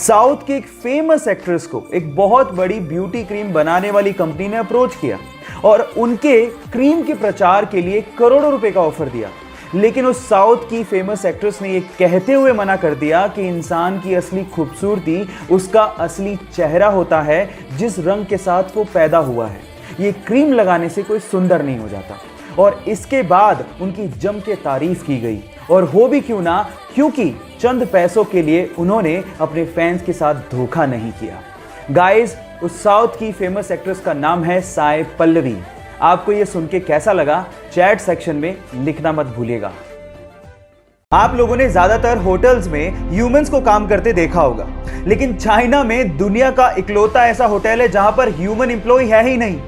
South की एक famous actress को एक बहुत बड़ी ब्यूटी क्रीम बनाने वाली कंपनी ने अप्रोच किया और उनके क्रीम के प्रचार के लिए करोड़ों रुपए का ऑफर दिया। लेकिन उस साउथ की फेमस एक्ट्रेस ने ये कहते हुए मना कर दिया कि इंसान की असली खूबसूरती उसका असली चेहरा होता है, जिस रंग के साथ वो पैदा हुआ है। ये क्रीम लगाने से कोई सुंदर नहीं हो जाता। और इसके बाद उनकी जम के तारीफ की गई, और हो भी क्यों ना, क्योंकि चंद पैसों के लिए उन्होंने अपने फैंस के साथ धोखा नहीं किया। गाइस, उस साउथ की फेमस एक्ट्रेस का नाम है साई पल्लवी। आपको ये सुन के कैसा लगा, चैट सेक्शन में लिखना मत भूलिएगा। आप लोगों ने ज्यादातर होटल्स में ह्यूमंस को काम करते देखा होगा, लेकिन चाइना में दुनिया का इकलौता ऐसा होटल है जहां पर ह्यूमन एम्प्लॉय है ही नहीं।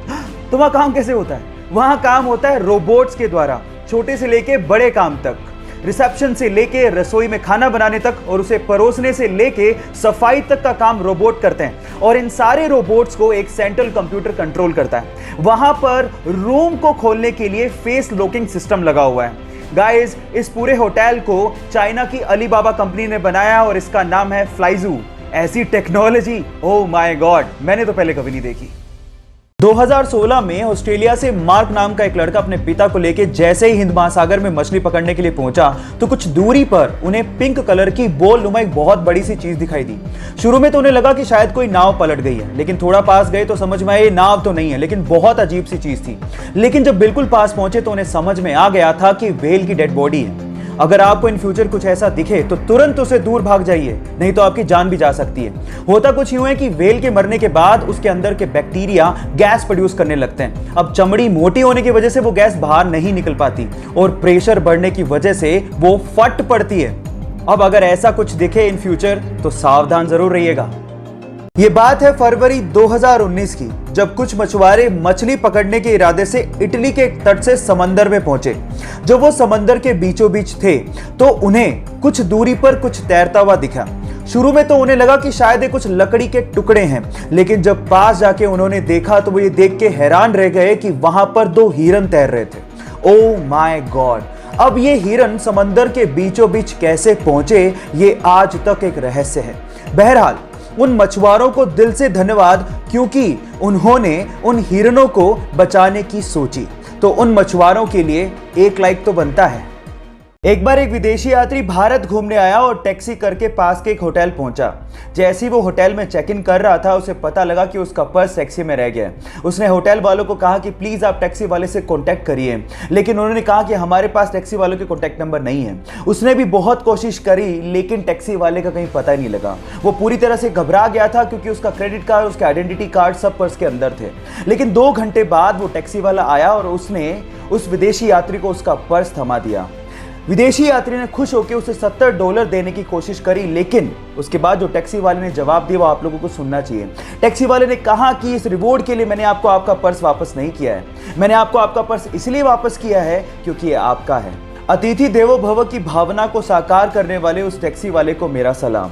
तो वहां काम कैसे होता है? वहां काम होता है रोबोट्स के द्वारा, छोटे से लेके बड़े काम तक, रिसेप्शन से लेके रसोई में खाना बनाने तक और उसे परोसने से लेके सफाई तक का काम रोबोट करते हैं। और इन सारे रोबोट्स को एक सेंट्रल कंप्यूटर कंट्रोल करता है। वहां पर रूम को खोलने के लिए फेस लॉकिंग सिस्टम लगा हुआ है। गाइस, इस पूरे होटल को चाइना की अलीबाबा कंपनी ने बनाया और इसका नाम है फ्लाइजू। ऐसी टेक्नोलॉजी, ओह माय गॉड, मैंने तो पहले कभी नहीं देखी। 2016 में ऑस्ट्रेलिया से मार्क नाम का एक लड़का अपने पिता को लेकर जैसे ही हिंद महासागर में मछली पकड़ने के लिए पहुंचा तो कुछ दूरी पर उन्हें पिंक कलर की बोल नुमा एक बहुत बड़ी सी चीज दिखाई दी। शुरू में तो उन्हें लगा कि शायद कोई नाव पलट गई है, लेकिन थोड़ा पास गए तो समझ में आया ये नाव तो नहीं है, लेकिन बहुत अजीब सी चीज थी। लेकिन जब बिल्कुल पास पहुंचे तो उन्हें समझ में आ गया था कि व्हेल की डेड बॉडी है। अगर आपको इन फ्यूचर कुछ ऐसा दिखे तो तुरंत उसे दूर भाग जाइए, नहीं तो आपकी जान भी जा सकती है। होता कुछ यूं है कि व्हेल के मरने के बाद उसके अंदर के बैक्टीरिया गैस प्रोड्यूस करने लगते हैं। अब चमड़ी मोटी होने की वजह से वो गैस बाहर नहीं निकल पाती और प्रेशर बढ़ने की वजह से वो फट पड़ती है। अब अगर ऐसा कुछ दिखे इन फ्यूचर तो सावधान जरूर रहिएगा। ये बात है फरवरी 2019 की, जब कुछ मछुआरे मछली पकड़ने के इरादे से इटली के तट से समंदर में पहुंचे। जब वो समंदर के बीचों बीच थे तो उन्हें कुछ दूरी पर कुछ तैरता हुआ दिखा। शुरू में तो उन्हें लगा कि शायद ये कुछ लकड़ी के टुकड़े हैं, लेकिन जब पास जाके उन्होंने देखा तो वो ये देख के हैरान रह गए कि वहां पर 2 हिरन तैर रहे थे। Oh my God! अब ये हिरन समंदर के बीचों बीच कैसे पहुंचे, ये आज तक एक रहस्य है। बहरहाल, उन मछुआरों को दिल से धन्यवाद, क्योंकि उन्होंने उन हिरणों को बचाने की सोची। तो उन मछुआरों के लिए एक लाइक तो बनता है। एक बार एक विदेशी यात्री भारत घूमने आया और टैक्सी करके पास के एक होटल पहुंचा। जैसे ही वो होटल में चेक इन कर रहा था, उसे पता लगा कि उसका पर्स टैक्सी में रह गया। उसने होटल वालों को कहा कि प्लीज आप टैक्सी वाले से कांटेक्ट करिए, लेकिन उन्होंने कहा कि हमारे पास टैक्सी वालों के कांटेक्ट नंबर नहीं है। उसने भी बहुत कोशिश करी, लेकिन टैक्सी वाले का कहीं पता ही नहीं लगा। वो पूरी तरह से घबरा गया था, क्योंकि उसका क्रेडिट कार्ड, उसके आइडेंटिटी कार्ड सब पर्स के अंदर थे। लेकिन 2 घंटे बाद वो टैक्सी वाला आया और उसने उस विदेशी यात्री को उसका पर्स थमा दिया। विदेशी यात्री ने खुश होकर उसे $70 देने की कोशिश करी, लेकिन उसके बाद जो टैक्सी वाले ने जवाब दिया वो आप लोगों को सुनना चाहिए। टैक्सी वाले ने कहा कि इस रिवॉर्ड के लिए मैंने आपको आपका पर्स वापस नहीं किया है। मैंने आपको आपका पर्स इसलिए वापस किया है क्योंकि ये आपका है। अतिथि देवो भव की भावना को साकार करने वाले उस टैक्सी वाले को मेरा सलाम।